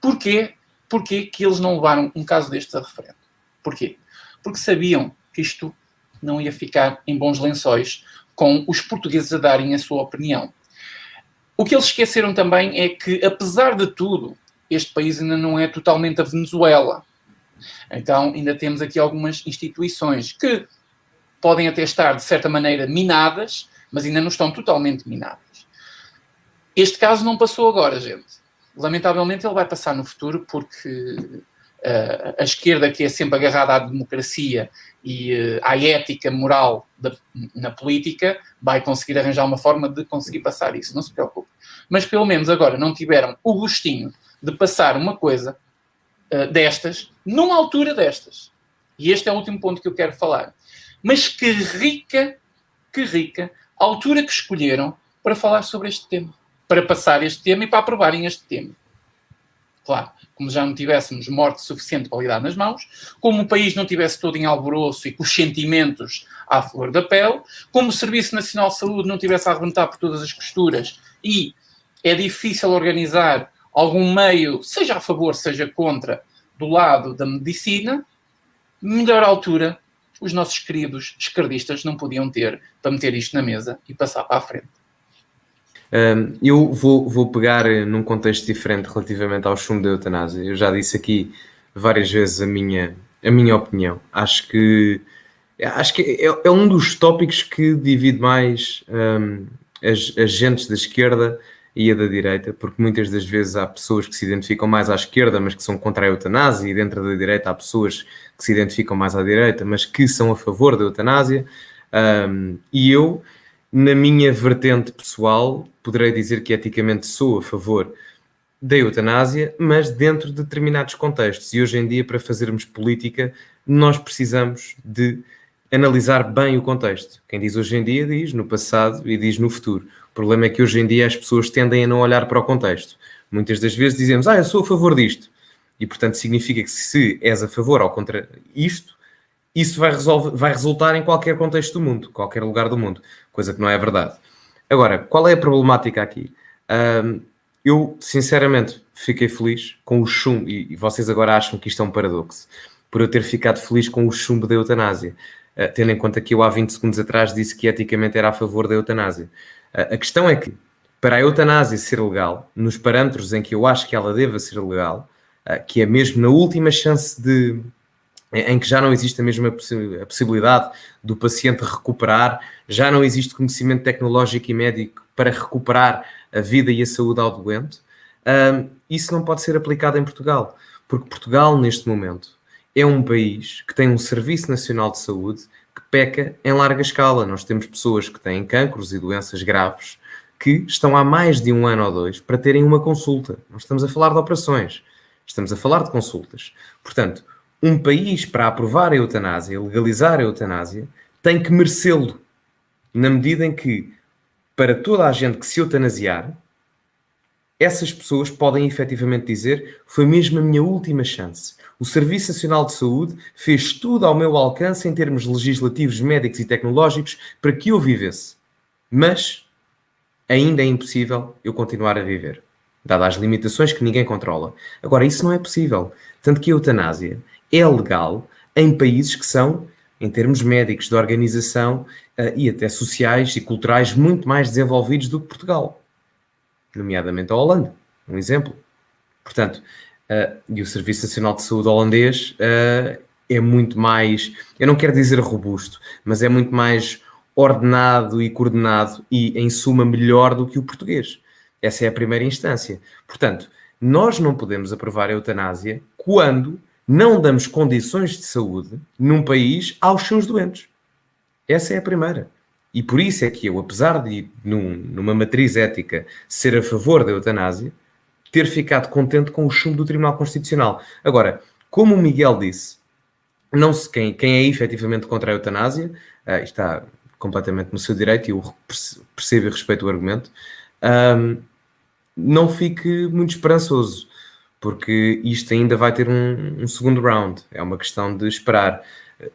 Porquê que eles não levaram um caso destes a referendo? Porquê? Porque sabiam que isto não ia ficar em bons lençóis com os portugueses a darem a sua opinião. O que eles esqueceram também é que, apesar de tudo, este país ainda não é totalmente a Venezuela. Então, ainda temos aqui algumas instituições que podem até estar, de certa maneira, minadas, mas ainda não estão totalmente minadas. Este caso não passou agora, gente. Lamentavelmente, ele vai passar no futuro porque a esquerda, que é sempre agarrada à democracia e à ética moral na política, vai conseguir arranjar uma forma de conseguir passar isso. Não se preocupe. Mas, pelo menos agora, não tiveram o gostinho de passar uma coisa destas, numa altura destas. E este é o último ponto que eu quero falar. Mas que rica a altura que escolheram para falar sobre este tema. Para passar este tema e para aprovarem este tema. Claro, como já não tivéssemos morte suficiente para lidar nas mãos, como o país não tivesse todo em alvoroço e com os sentimentos à flor da pele, como o Serviço Nacional de Saúde não tivesse a arrebentar por todas as costuras e é difícil organizar algum meio, seja a favor, seja contra, do lado da medicina, melhor altura os nossos queridos esquerdistas não podiam ter para meter isto na mesa e passar para a frente. Eu vou pegar num contexto diferente relativamente ao chumbo da eutanásia. Eu já disse aqui várias vezes a minha opinião. Acho que é um dos tópicos que divide mais as gentes da esquerda e a da direita, porque muitas das vezes há pessoas que se identificam mais à esquerda, mas que são contra a eutanásia, e dentro da direita há pessoas que se identificam mais à direita, mas que são a favor da eutanásia. E eu, na minha vertente pessoal, poderei dizer que eticamente sou a favor da eutanásia, mas dentro de determinados contextos. E hoje em dia, para fazermos política, nós precisamos de analisar bem o contexto. Quem diz hoje em dia, diz no passado e diz no futuro. O problema é que hoje em dia as pessoas tendem a não olhar para o contexto. Muitas das vezes dizemos, eu sou a favor disto. E, portanto, significa que se és a favor ou contra isto, isso vai resultar em qualquer contexto do mundo, qualquer lugar do mundo, coisa que não é verdade. Agora, qual é a problemática aqui? Eu, sinceramente, fiquei feliz com o chumbo, e vocês agora acham que isto é um paradoxo, por eu ter ficado feliz com o chumbo da eutanásia, tendo em conta que eu há 20 segundos atrás disse que eticamente era a favor da eutanásia. A questão é que, para a eutanásia ser legal, nos parâmetros em que eu acho que ela deva ser legal, que é mesmo na última chance em que já não existe a mesma a possibilidade do paciente recuperar, já não existe conhecimento tecnológico e médico para recuperar a vida e a saúde ao doente, isso não pode ser aplicado em Portugal, porque Portugal, neste momento, é um país que tem um Serviço Nacional de Saúde que peca em larga escala. Nós temos pessoas que têm cancros e doenças graves que estão há mais de 1 ano ou 2 para terem uma consulta. Não estamos a falar de operações, estamos a falar de consultas. Portanto, um país, para aprovar a eutanásia, legalizar a eutanásia, tem que merecê-lo, na medida em que, para toda a gente que se eutanasiar, essas pessoas podem efetivamente dizer: foi mesmo a minha última chance. O Serviço Nacional de Saúde fez tudo ao meu alcance em termos legislativos, médicos e tecnológicos para que eu vivesse. Mas ainda é impossível eu continuar a viver, dadas as limitações que ninguém controla. Agora, isso não é possível. Tanto que a eutanásia é legal em países que são, em termos médicos, de organização e até sociais e culturais, muito mais desenvolvidos do que Portugal. Nomeadamente a Holanda, um exemplo. Portanto, e o Serviço Nacional de Saúde holandês é muito mais, eu não quero dizer robusto, mas é muito mais ordenado e coordenado e, em suma, melhor do que o português. Essa é a primeira instância. Portanto, nós não podemos aprovar a eutanásia quando não damos condições de saúde num país aos seus doentes. Essa é a primeira. E por isso é que eu, apesar de, numa matriz ética, ser a favor da eutanásia, ter ficado contente com o chumbo do Tribunal Constitucional. Agora, como o Miguel disse, não se quem é efetivamente contra a eutanásia, está completamente no seu direito e eu percebo e respeito o argumento, não fique muito esperançoso, porque isto ainda vai ter um segundo round. É uma questão de esperar.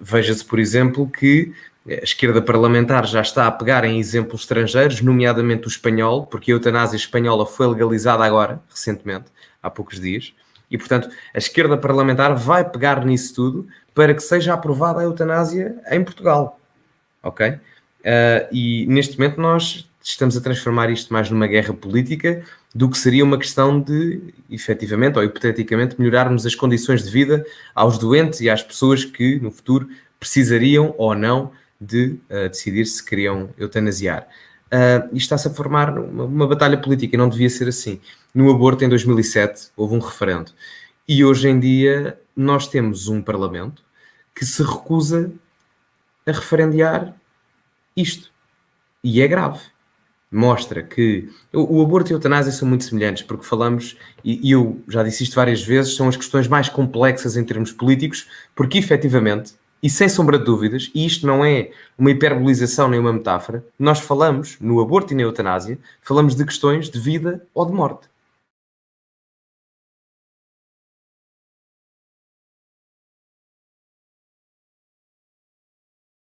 Veja-se, por exemplo, que a esquerda parlamentar já está a pegar em exemplos estrangeiros, nomeadamente o espanhol, porque a eutanásia espanhola foi legalizada agora, recentemente, há poucos dias, e, portanto, a esquerda parlamentar vai pegar nisso tudo para que seja aprovada a eutanásia em Portugal, ok? E neste momento nós estamos a transformar isto mais numa guerra política do que seria uma questão de, efetivamente ou hipoteticamente, melhorarmos as condições de vida aos doentes e às pessoas que no futuro precisariam ou não de decidir se queriam eutanasiar. Isto está-se a formar uma batalha política e não devia ser assim. No aborto, em 2007, houve um referendo. E hoje em dia nós temos um Parlamento que se recusa a referendear isto. E é grave. Mostra que o aborto e a eutanásia são muito semelhantes, porque falamos, e eu já disse isto várias vezes, são as questões mais complexas em termos políticos, porque efetivamente, e sem sombra de dúvidas, e isto não é uma hiperbolização nem uma metáfora, nós falamos, no aborto e na eutanásia, falamos de questões de vida ou de morte.